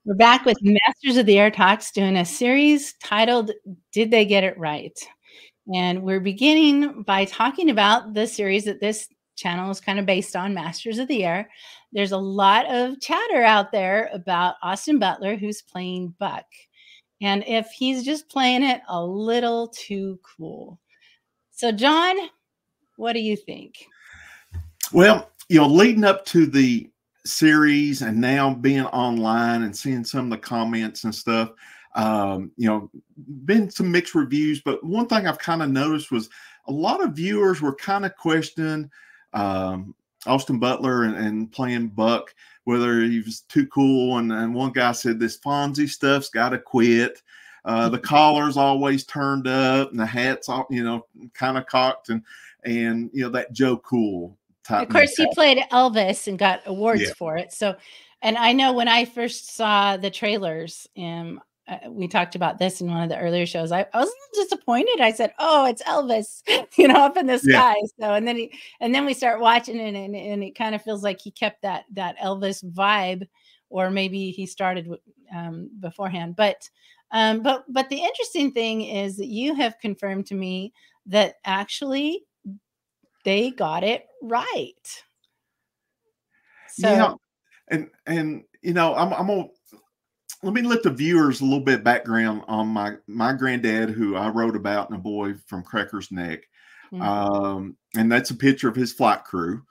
We're back with Masters of the Air Talks doing a series titled Did They Get It Right? And we're beginning by talking about the series that this channel is kind of based on, Masters of the Air. There's a lot of chatter out there about Austin Butler, who's playing Buck, and if he's just playing it a little too cool. So, John, what do you think? Well, leading up to the series and now being online and seeing some of the comments and stuff, been some mixed reviews. But one thing I've kind of noticed was a lot of viewers were kind of questioning Austin Butler and playing Buck, whether he was too cool. And one guy said this Fonzie stuff's got to quit. The collar's always turned up and the hat's all, kind of cocked and that Joe Cool. Of course, he played Elvis and got awards for it. So, and I know when I first saw the trailers, we talked about this in one of the earlier shows. I was a little disappointed. I said, "Oh, it's Elvis, up in the sky." So, and then we start watching it, and it kind of feels like he kept that Elvis vibe, or maybe he started beforehand. But the interesting thing is that you have confirmed to me that actually they got it right. So, I'm gonna let me let the viewers a little bit background on my granddad, who I wrote about in A Boy from Cracker's Neck. And that's a picture of his flight crew.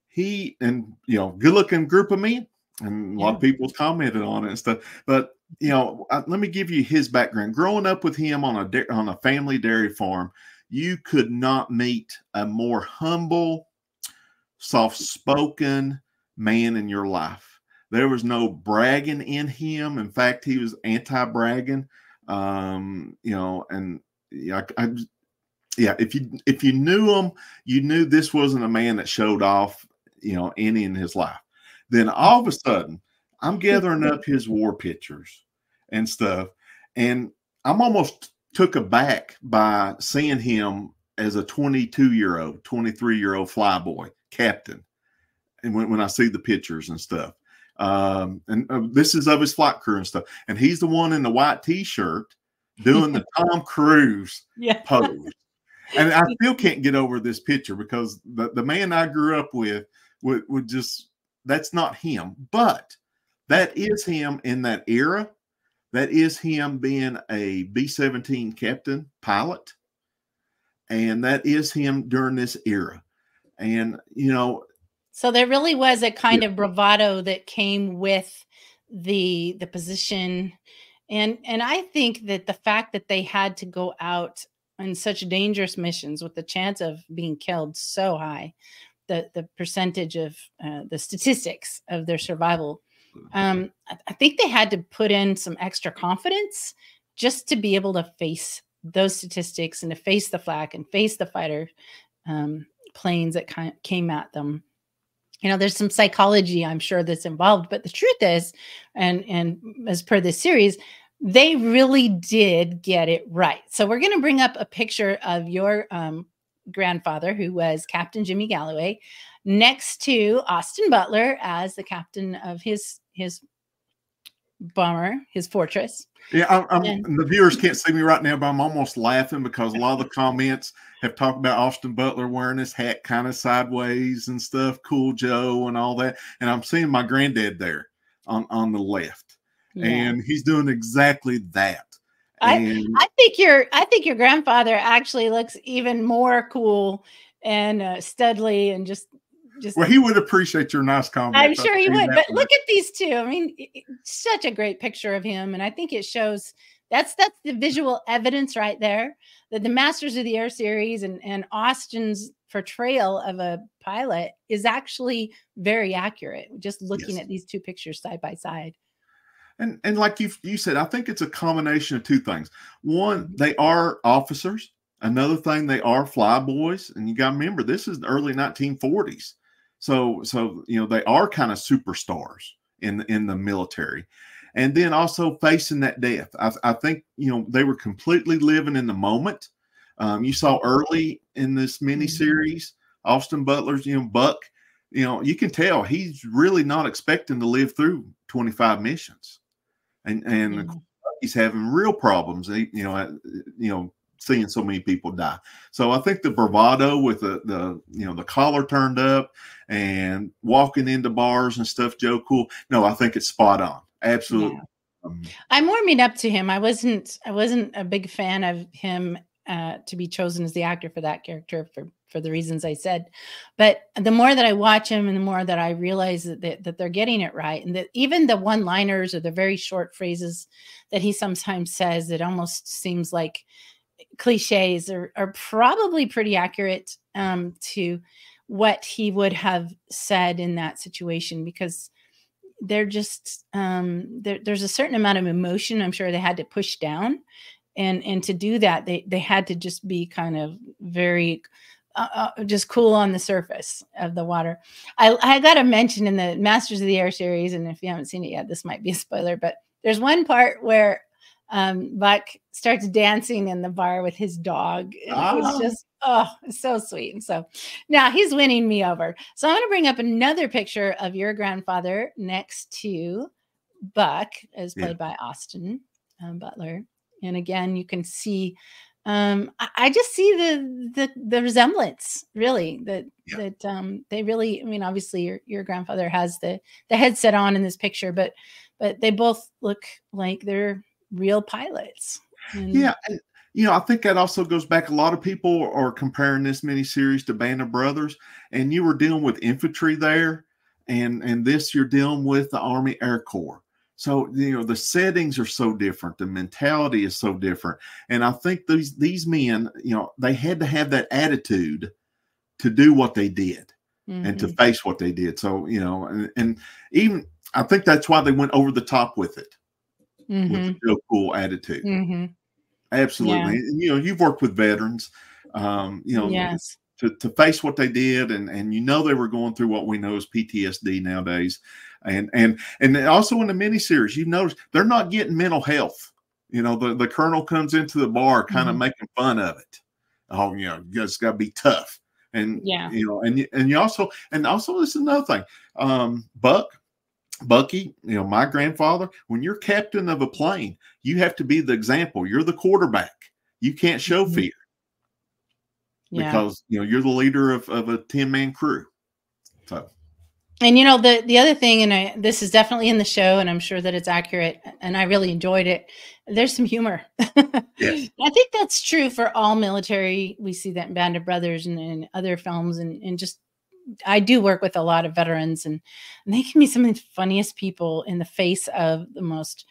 He and good looking group of men, and a lot of people commented on it and stuff. But let me give you his background. Growing up with him on a family dairy farm, you could not meet a more humble, soft-spoken man in your life. There was no bragging in him. In fact, he was anti-bragging. If you knew him, you knew this wasn't a man that showed off, any in his life. Then all of a sudden, I'm gathering up his war pictures and stuff, and I'm almost took aback by seeing him as a 22-year-old, 23-year-old flyboy captain. And when I see the pictures and stuff, this is of his flight crew and stuff. And he's the one in the white T-shirt doing the Tom Cruise pose. And I still can't get over this picture because the man I grew up with would just, that's not him. But that is him in that era. That is him being a B-17 captain pilot. And that is him during this era. And, so there really was a kind of bravado that came with the position. And I think that the fact that they had to go out on such dangerous missions with the chance of being killed so high, the percentage of the statistics of their survival, I think they had to put in some extra confidence just to be able to face those statistics and to face the flak and face the fighter planes that came at them. There's some psychology, I'm sure, that's involved, but the truth is, and as per this series, they really did get it right. So we're going to bring up a picture of your grandfather, who was Captain Jimmy Galloway, next to Austin Butler as the captain of his bomber, his fortress. Yeah, the viewers can't see me right now, but I'm almost laughing because a lot of the comments have talked about Austin Butler wearing his hat kind of sideways and stuff, Cool Joe and all that. And I'm seeing my granddad there on the left, and he's doing exactly that. I think your grandfather actually looks even more cool and studly and just. Well, he would appreciate your nice comment. I'm sure he would. But look at these two. I mean, such a great picture of him, and I think it shows that's the visual evidence right there that the Masters of the Air series and Austin's portrayal of a pilot is actually very accurate. Just looking at these two pictures side by side. And like you said, I think it's a combination of two things. One, they are officers. Another thing, they are flyboys. And you got to remember, this is the early 1940s. So they are kind of superstars in the military. And then also facing that death. I think, they were completely living in the moment. You saw early in this miniseries, Austin Butler's, Buck, you can tell he's really not expecting to live through 25 missions. and he's having real problems. Seeing so many people die. So I think the bravado with the collar turned up and walking into bars and stuff, Joe Cool. No, I think it's spot on. Absolutely. Yeah. I'm warming up to him. I wasn't a big fan of him to be chosen as the actor for that character for the reasons I said. But the more that I watch him and the more that I realize that they're getting it right, and that even the one-liners or the very short phrases that he sometimes says, it almost seems like cliches are probably pretty accurate to what he would have said in that situation, because they're just there's a certain amount of emotion I'm sure they had to push down, and to do that they had to just be kind of very just cool on the surface of the water. I got to mention in the Masters of the Air series, and if you haven't seen it yet, this might be a spoiler, but there's one part where Buck starts dancing in the bar with his dog. And it was just, it's so sweet. And so now he's winning me over. So I'm going to bring up another picture of your grandfather next to Buck, as played by Austin Butler. And again, you can see, I just see the resemblance, really, that they really, I mean, obviously your grandfather has the headset on in this picture, but they both look like they're real pilots. And I think that also goes back. A lot of people are comparing this miniseries to Band of Brothers, and you were dealing with infantry there, and this you're dealing with the Army Air Corps. So the settings are so different, the mentality is so different, and I think these men, they had to have that attitude to do what they did and to face what they did. So and even I think that's why they went over the top with it. With a real cool attitude. Absolutely. Yeah. And, you've worked with veterans, yes. to face what they did. And they were going through what we know as PTSD nowadays. And also in the miniseries, you notice they're not getting mental health. The colonel comes into the bar kind of making fun of it. Oh, you guys got to be tough. And, and also this is another thing. Bucky, my grandfather, when you're captain of a plane, you have to be the example. You're the quarterback. You can't show fear because, you're the leader of a 10-man crew. So, and, the other thing, and this is definitely in the show, and I'm sure that it's accurate, and I really enjoyed it. There's some humor. Yes. I think that's true for all military. We see that in Band of Brothers and in other films, and just, I do work with a lot of veterans, and they can be some of the funniest people in the face of the most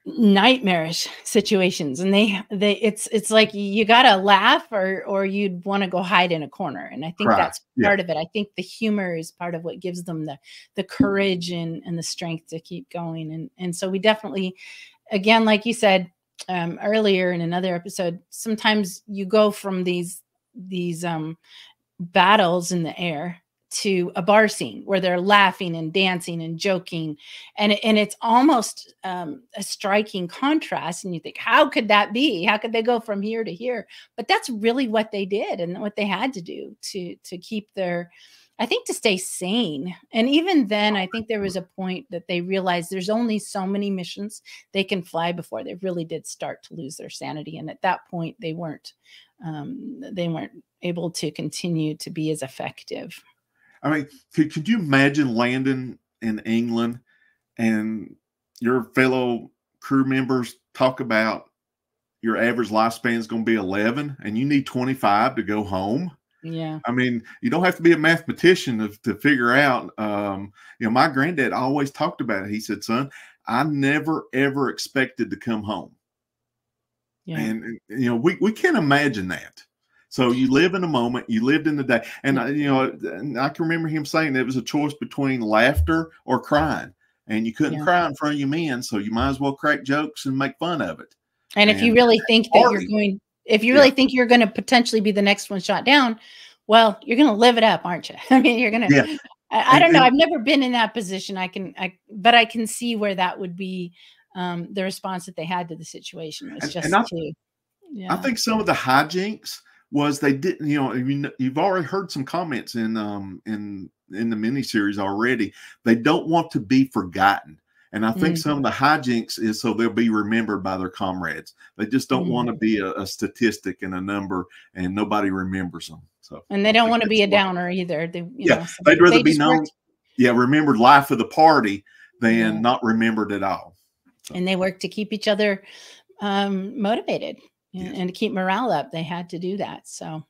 nightmarish situations. And it's like you gotta laugh or you'd want to go hide in a corner. And I think that's part of it. I think the humor is part of what gives them the courage and the strength to keep going. And so we definitely, again, like you said earlier in another episode, sometimes you go from these battles in the air to a bar scene where they're laughing and dancing and joking, and it's almost a striking contrast. And you think, how could that be? How could they go from here to here? But that's really what they did and what they had to do to keep I think, to stay sane. And even then, I think there was a point that they realized there's only so many missions they can fly before they really did start to lose their sanity. And at that point, they weren't able to continue to be as effective. I mean, could you imagine landing in England and your fellow crew members talk about your average lifespan is going to be 11 and you need 25 to go home? Yeah. I mean, you don't have to be a mathematician to figure out. My granddad always talked about it. He said, son, I never, ever expected to come home. Yeah. And we can't imagine that. So you live in a moment, you lived in the day. And, I can remember him saying it was a choice between laughter or crying. And you couldn't cry in front of your men, so you might as well crack jokes and make fun of it. And if you really think that you're going to potentially be the next one shot down, well, you're going to live it up, aren't you? I mean, you're going to, I don't know. I've never been in that position. But I can see where that would be the response that they had to the situation. Was I think some of the hijinks was they didn't, you've already heard some comments in the miniseries already. They don't want to be forgotten. And I think some of the hijinks is so they'll be remembered by their comrades. They just don't want to be a statistic and a number, and nobody remembers them. So, and they don't want to be a downer either. They, they'd rather be known. Remembered life of the party than not remembered at all. So. And they work to keep each other motivated and to keep morale up. They had to do that. So,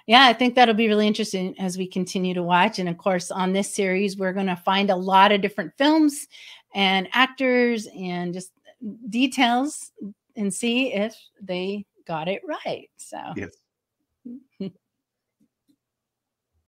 yeah, I think that'll be really interesting as we continue to watch. And of course, on this series, we're going to find a lot of different films and actors and just details and see if they got it right. So, yes.